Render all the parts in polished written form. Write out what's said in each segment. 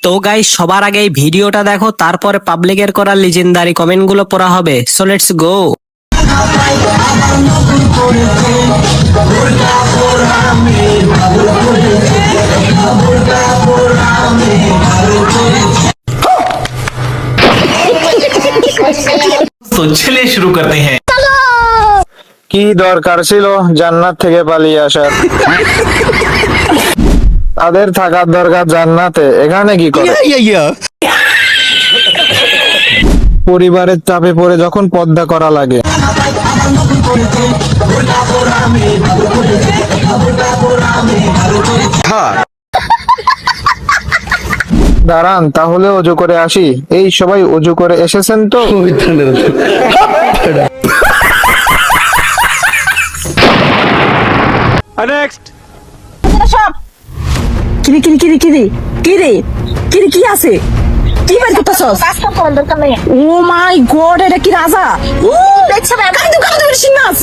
তো গাইস, সবার আগে এই ভিডিওটা দেখো, তারপরে পাবলিকের করা লিজেন্ডারি কমেন্ট গুলো পড়া হবে। So let's go. तो चलिए शुरू करते हैं। কি দরকার ছিল জান্নাত থেকে পালিয়ে আসার? তাদের থাকার দরকার জান্নাতে, এখানে কি করে? পরিবারের চাপে পড়ে যখন পর্দা করা লাগে। দাঁড়ান, তাহলে অজু করে আসি। এই সবাই অজু করে এসেছেন তো? কিরে কিরে কিরে কিরে কিরে কিরে কি আছে? কি বের করতেছস? ও মাই গড, এটা কি রাজা? দেখছ না গাড়ি দোকানে তো সিনাস।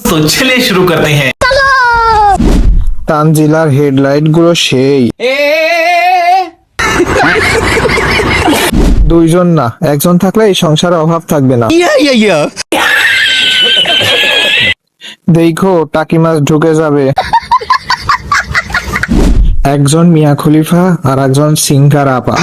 तो चलिए शुरू करते हैं। তানজিলার হেডলাইট গুলো সেই। দুইজন না, একজন থাকলে এই সংসারে অভাব থাকবে না। দেখো টাকি মাছ ঢুকে যাবে। একজন মিয়া খলিফা আর একজন সিংহার আপা।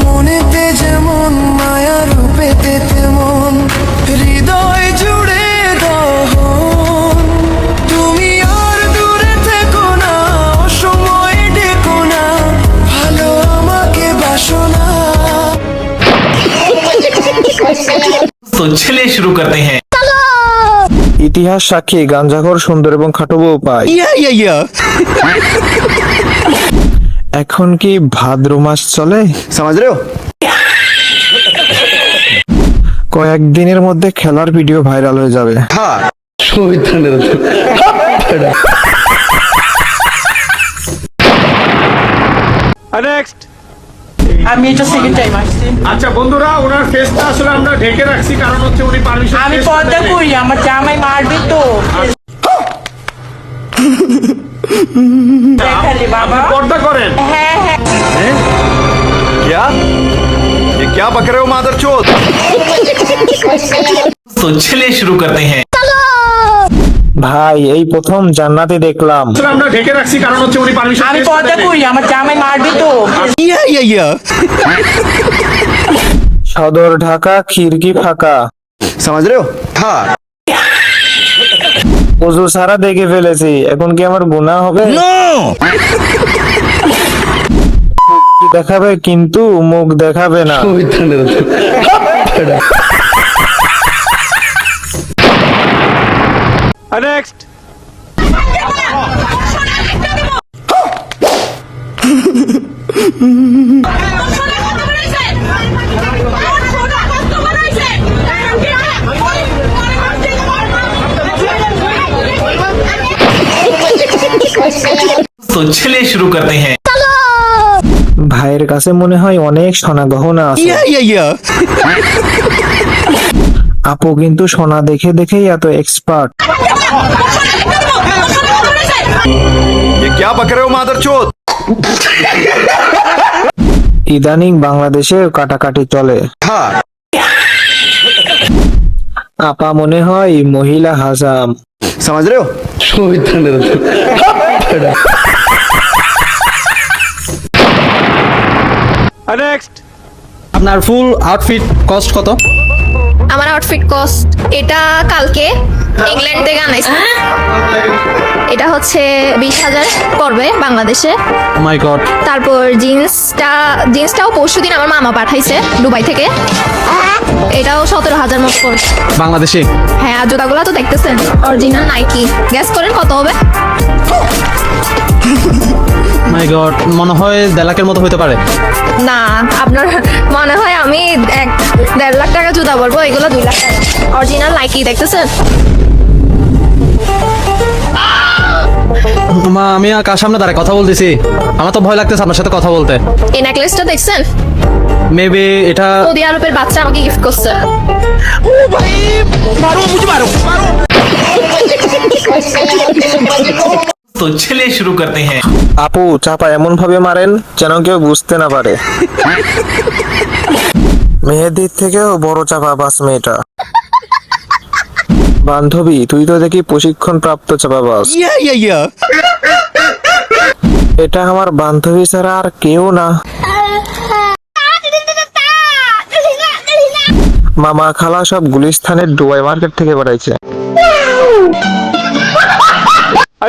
মনেতে যেমন মায়া রূপেতে তেমন হৃদয় জুড়ে দহন। তুমি আর দূরে থেকো না, অসময়ে ডেকো না, ভালো আমাকে বাসো না। तो चलिए शुरू करते हैं। ইতিহাস সাক্ষী গাঞ্জাখোর সুন্দর এবং খাটো বউ পায়। এখন কি ভাদ্র মাস চলে? সমাজ রে? কয়েকদিনের মধ্যে খেলার ভিডিও ভাইরাল হয়ে যাবে। আমি এটা সেকেন্ড টাইম আসছি। আচ্ছা বন্ধুরা, ওনার ফেসটা আসলে আমরা ঢেকে রাখছি, কারণ হচ্ছে উনি পারমিশন। আমি পর্দা করি, আমার জামাই মারবে তো। দেখালি বাবা, পর্দা করেন। হ্যাঁ হ্যাঁ। क्या ये क्या बक रहे हो मादरचोद? तो चलिए शुरू करते हैं। ভাই, এই প্রথম জান্নাতে দেখলাম। আসলে আমরা ঢেকে রাখছি, কারণ হচ্ছে উনি পারমিশন। আমি পর্দা করি, আমার জামাই মারবে তো। সদর ঢাকা, খিড়কি ফাঁকা। समझ रहे हो? हाँ। ওযু সারা দেখে ফেলেছি, এখন কি আমার গুনাহ হবে? দেখাবে কিন্তু মুখ দেখাবে না। নেক্সট। तो चलिए शुरू करते हैं। ভাইয়ের কাছে মনে হয় অনেক সোনা গহনা আছে। আপু কিন্তু সোনা দেখে দেখেই এত এক্সপার্ট। ये क्या बक रहे हो मादरचोद? ইদানিং বাংলাদেশে কাটাকাটি চলে। हाँ। আপা মনে হয় মহিলা হাসাম। समझ रहे हो? নেক্সট। আপনার ফুল আউটফিট কস্ট কত? আমার আউটফিট কস্ট, এটা কালকে ইংল্যান্ড থেকে আনাইছে। এটা হচ্ছে 20,000 পড়বে বাংলাদেশে। ও মাই গড। তারপর জিন্সটাও পরশুদিন আমার মামা পাঠাইছে দুবাই থেকে। এটাও 17,000 মতো পড়বে বাংলাদেশে। হ্যাঁ, আর জুতাগুলো তো দেখতেছেন অরিজিনাল নাইকি। গ্যাস করেন কত হবে? মাই গড, মনে হয় 1.5 লাখের মতো হতে পারে। না, আপনার মনে হয় আমি 1.5 লাখ টাকা জুতা বলবো? এগুলো 2 লাখ টাকা অরিজিনাল নাইকি, দেখতেছেন? মা, আমি কার সামনে দাঁড়ায় কথা বলতেছি? আমার তো ভয় লাগতেছে আপনার সাথে কথা বলতে। এই নেকলেসটা দেখছেন? মেবি এটা সৌদি আরবের বাচ্চা আমাকে গিফট করছে। ओ भाई तो चलिए शुरू करते हैं। আপু চাপা এমন ভাবে মারেন যেন কেউ বুঝতে না পারে। মেয়েদের থেকেও বড় চাপা বাস মেয়েটা। বান্ধবী তুই তো দেখি প্রশিক্ষণ প্রাপ্ত চাপাবাজ। এটা আমার বান্ধবী ছাড়া আর কেউ না। মামা খালা সব গুলিস্তানের ডুবাই মার্কেট থেকে পাঠাইছে।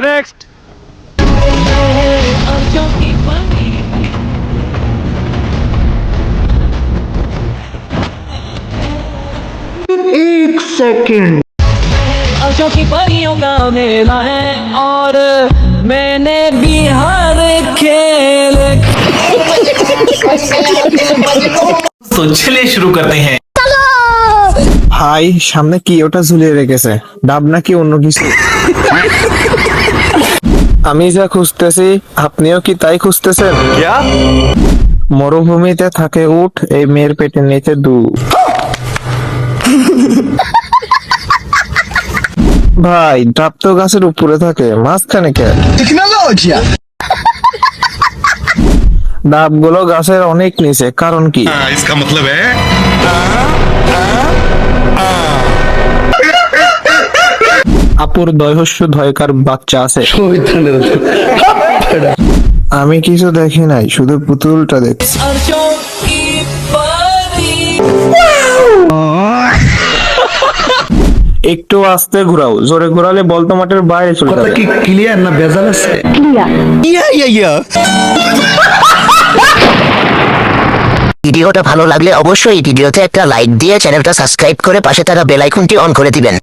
नेक्स्ट आंखों की परियों का मेला है और मैंने बिहार खेले तो चलिए शुरू करते हैं। ভাই সামনে কি ওটা ঝুলিয়ে রেখেছে? ডাব নাকি অন্য কিছু? আমি যা খুঁজতেছি আপনিও কি তাই খুঁজতেছেন? क्या মরুভূমিতে থাকে উট, এই মেয়ের পেটের নিচে দুধ। ভাই ডাব তো গাছের উপরে থাকে, মাঝখানে কে? ডাবগুলো গাছের অনেক নিচে, কারণ কি? इसका मतलब है আপুর দয়হস্য ধয়কার বাচ্চা আছে। আমি কিছু দেখি নাই, শুধু পুতুলটা দেখছি। आंखों की परी একটু আস্তে ঘোরাও, জোরে ঘোরালে বলতো মাঠের বাইরে চলে যাবে। ভিডিওটা ভালো লাগলে অবশ্যই ভিডিওতে একটা লাইক দিয়ে চ্যানেলটা সাবস্ক্রাইব করে পাশে থাকা বেল আইকনটি অন করে দিবেন।